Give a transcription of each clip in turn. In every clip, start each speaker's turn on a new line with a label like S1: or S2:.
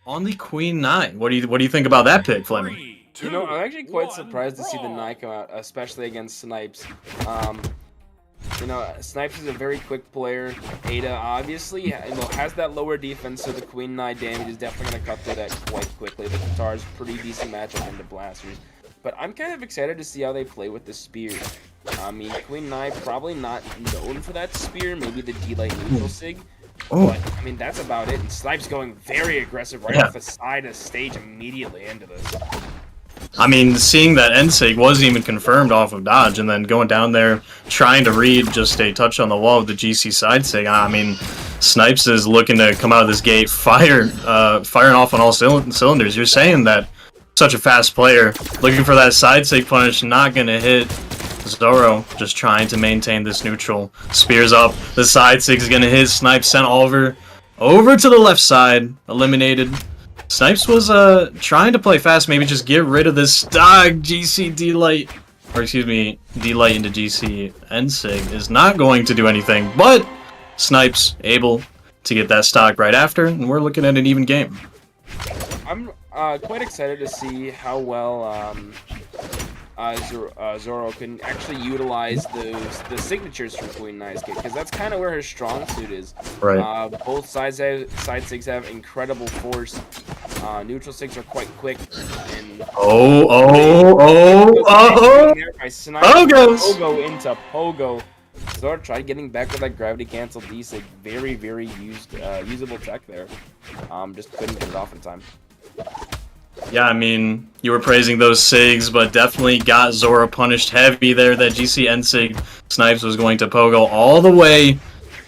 S1: on the Queen 9. What do you think about that pick, Fleming?
S2: I'm actually quite surprised to see the Nye come out, especially against Snipes. Um, Snipes is a very quick player. Ada obviously has that lower defense, so the Queen Nye damage is definitely going to cut through that quite quickly. The Katar's pretty decent matchup into Blasters. But I'm kind of excited to see how they play with the Spear. I mean, Queen Nye probably not known for that Spear, maybe the D-Light neutral sig.
S1: Oh,
S2: But, I mean, that's about it. And Snipes going very aggressive right off the side of stage immediately into this.
S1: I mean, seeing that Ensig wasn't even confirmed off of dodge, and then going down there trying to read just a touch on the wall with the GC side sig. I mean, Snipes is looking to come out of this gate firing off on all cylinders. You're saying that such a fast player looking for that side sig punish, not gonna hit. Zoro just trying to maintain this neutral. Spears up. The side sig is gonna hit. Snipes sent over to the left side, eliminated. Snipes was trying to play fast, maybe just get rid of this stock GC D-Light, or excuse me, D-Light into GC Ensig is not going to do anything, but Snipes able to get that stock right after, and we're looking at an even game.
S2: I'm quite excited to see how well Zoro can actually utilize the signatures from Queen Nye's kit, because that's kind of where her strong suit is.
S1: Right.
S2: Both side sigs have incredible force. Neutral sigs are quite quick. And Pogo into Pogo. Zoro tried getting back with that gravity cancel D-Sig. Very, very usable check there. Just couldn't get it off in time.
S1: Yeah, I mean, you were praising those SIGs, but definitely got Zoro punished heavy there. That GC Ensig Snipes was going to Pogo all the way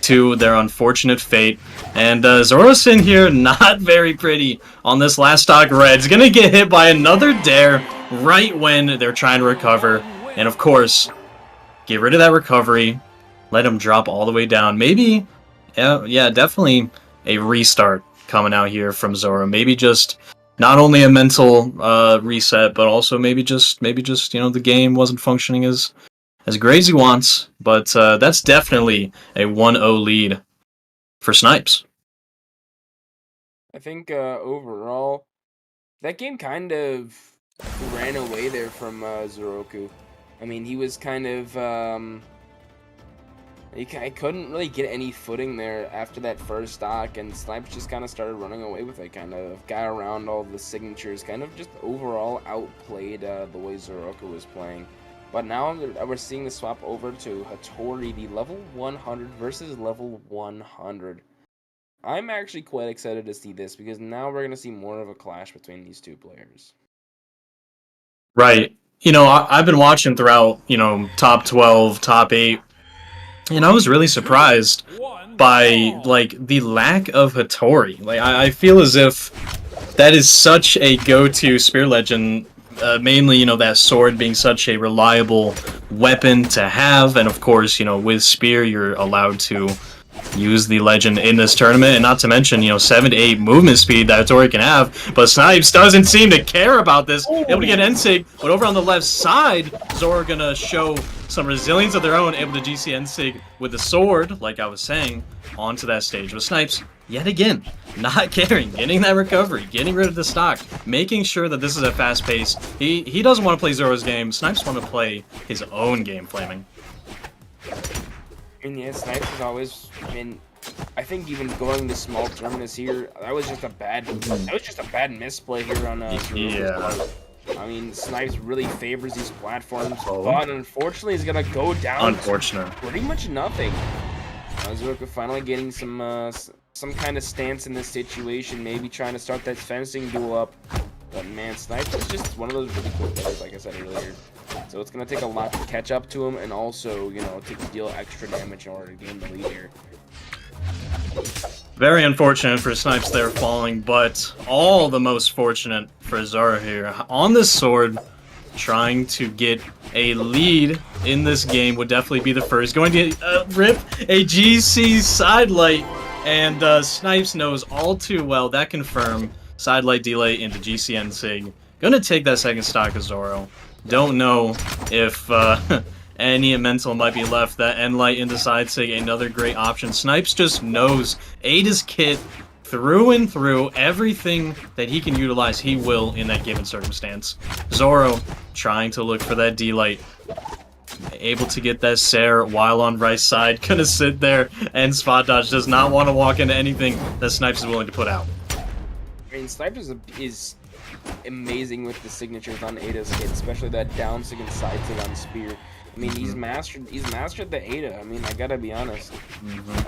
S1: to their unfortunate fate. And Zoro's in here not very pretty on this last stock Red's gonna get hit by another dare right when they're trying to recover. And of course, get rid of that recovery, let him drop all the way down. Maybe, yeah, definitely a restart coming out here from Zoro. Maybe just not only a mental reset, but also maybe just the game wasn't functioning as great as he wants. But that's definitely a 1-0 lead for Snipes.
S2: I think overall, that game kind of ran away there from Zorouko. I mean, he was kind of I couldn't really get any footing there after that first stock, and Snipes just kind of started running away with it, kind of got around all the signatures, kind of just overall outplayed the way Zorouko was playing. But now we're seeing the swap over to Hattori, the level 100 versus level 100. I'm actually quite excited to see this, because now we're going to see more of a clash between these two players.
S1: Right. I've been watching throughout, top 12, top 8, and I was really surprised by, the lack of Hattori. I feel as if that is such a go-to Spear Legend, mainly, that sword being such a reliable weapon to have, and of course, with Spear, you're allowed to use the Legend in this tournament, and not to mention, 7 to 8 movement speed that Hattori can have, but Snipes doesn't seem to care about this. Able to get Ensig, but over on the left side, Zoro gonna show some resilience of their own, able to GC Ensig with the sword, like I was saying, onto that stage. But Snipes, yet again, not caring, getting that recovery, getting rid of the stock, making sure that this is a fast pace. He doesn't want to play Zoro's game. Snipes want to play his own game, Flaming.
S2: And yeah, Snipes has always been. I think even going to small tournaments here, that was just a bad misplay here on
S1: Yeah.
S2: I mean, Snipes really favors these platforms, but unfortunately, he's gonna go down.
S1: Unfortunate.
S2: Pretty much nothing. Zorouko finally getting some kind of stance in this situation, maybe trying to start that fencing duel up. But man, Snipes is just one of those really quick players, like I said earlier. So it's gonna take a lot to catch up to him, and also, to deal extra damage in order to gain the lead here.
S1: Very unfortunate for Snipes there falling, but all the most fortunate for Zoro here. On this sword, trying to get a lead in this game would definitely be the first. Going to rip a GC sidelight, and Snipes knows all too well that confirm sidelight delay into GC Ensig. Gonna take that second stock of Zoro. Don't know if any mental might be left. That End Light into side sig, another great option. Snipes just knows Ada's kit through and through. Everything that he can utilize, he will in that given circumstance. Zoro trying to look for that D-Light. Able to get that Sair while on right side. Gonna sit there and spot dodge. Does not want to walk into anything that Snipes is willing to put out.
S2: I mean, Snipes is amazing with the signatures on Ada's hit, especially that down sig and side sig on Spear. I mean, he's mastered the Ada. I mean, I gotta be honest.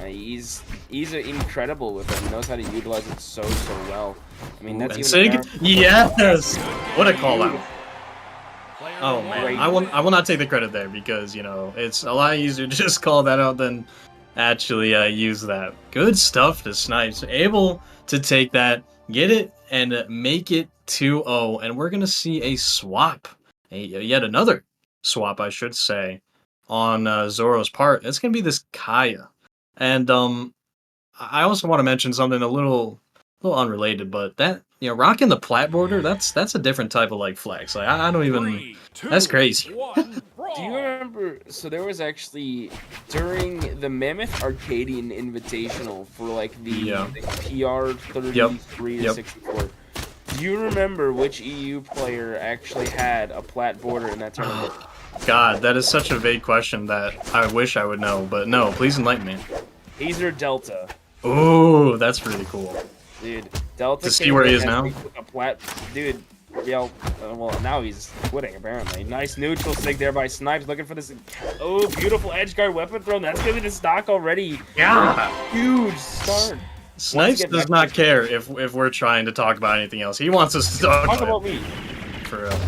S2: He's incredible with it. He knows how to utilize it so well. I mean, that's
S1: Sig? Yes. What a call out. Oh man, I will not take the credit there because you know it's a lot easier to just call that out than actually use that. Good stuff to Snipes, able to take that, get it, and make it 2-0, and we're gonna see a swap, yet another swap, I should say, on Zoro's part. It's gonna be this Kaya, and I also want to mention something a little unrelated, but that rocking the plat border, that's a different type of like flex. Like I don't even. That's crazy.
S2: Do you remember? So there was actually during the Mammoth Arcadian Invitational for like the PR 33 to 64. Do you remember which EU player actually had a plat border in that tournament?
S1: God, that is such a vague question that I wish I would know, but no, please enlighten me.
S2: Azer Delta.
S1: Ooh, that's really cool.
S2: Dude, Delta.
S1: To see where he is now?
S2: A plat, dude. Well, now he's quitting apparently. Nice neutral sig there by Snipes, looking for this. Oh, beautiful edge guard weapon throw. That's gonna be the stock already.
S1: Yeah,
S2: huge start.
S1: Snipes does not care if we're trying to talk about anything else. He wants us to talk
S2: about me.
S1: For real.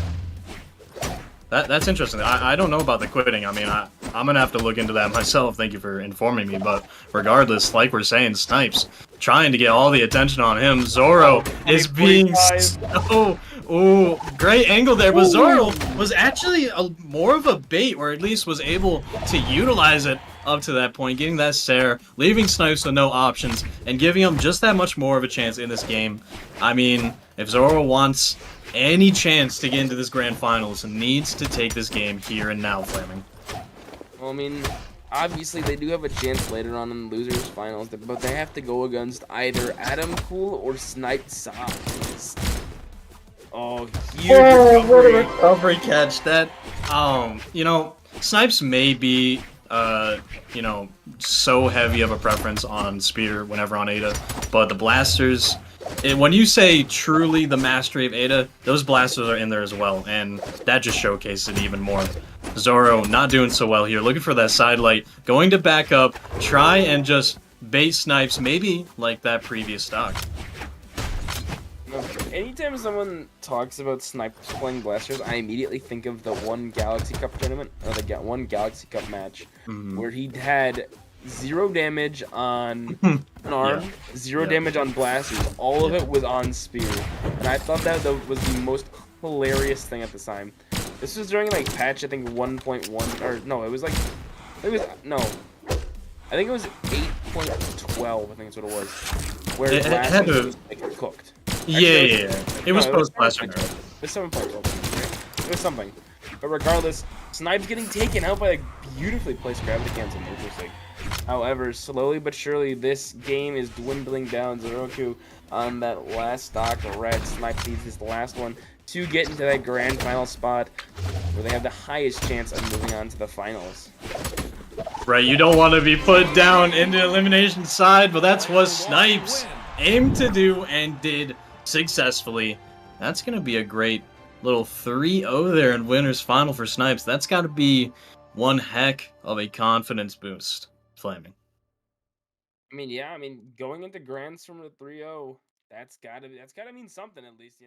S1: That's interesting. I don't know about the quitting. I mean, I'm gonna have to look into that myself. Thank you for informing me. But regardless, like we're saying, Snipes trying to get all the attention on him. Zoro is being so. Ooh, great angle there. But Zoro was actually more of a bait, or at least was able to utilize it up to that point, getting that Sair, leaving Snipes with no options, and giving him just that much more of a chance in this game. I mean, if Zoro wants any chance to get into this grand finals, needs to take this game here and now, Flaming.
S2: Well, I mean, obviously they do have a chance later on in the losers finals, but they have to go against either Adam Cool or Snipe Sox. Oh, huge recovery.
S1: What a recovery catch. That, Snipes may be, so heavy of a preference on Spear whenever on Ada, but the blasters, when you say truly the mastery of Ada, those blasters are in there as well, and that just showcases it even more. Zoro not doing so well here, looking for that side light, going to back up, try and just bait Snipes, maybe like that previous stock.
S2: Anytime someone talks about Snipes playing blasters, I immediately think of the one Galaxy Cup tournament, or the one Galaxy Cup match, where he had 0 damage on an arm, 0 damage on blasters, all of it was on Spear, and I thought that was the most hilarious thing at the time. This was during like patch, I think 1.1, or no, it was like, I think it was 8.12, I think is what it was, where blasters was like cooked.
S1: Yeah. It was post-blaster.
S2: It was 7.12. It was something. But regardless, Snipes getting taken out by a beautifully placed gravity cancel neutral sig. However, slowly but surely, this game is dwindling down. Zorouko on that last stock red. Snipes needs his last one to get into that grand final spot where they have the highest chance of moving on to the finals.
S1: Right, you don't want to be put down into elimination side, but that's what Snipes aimed to do and did successfully. That's going to be a great little 3-0 there in winners final for Snipes. That's got to be one heck of a confidence boost, Flaming.
S2: I mean, yeah, going into grands from the 3-0, that's gotta mean something at least,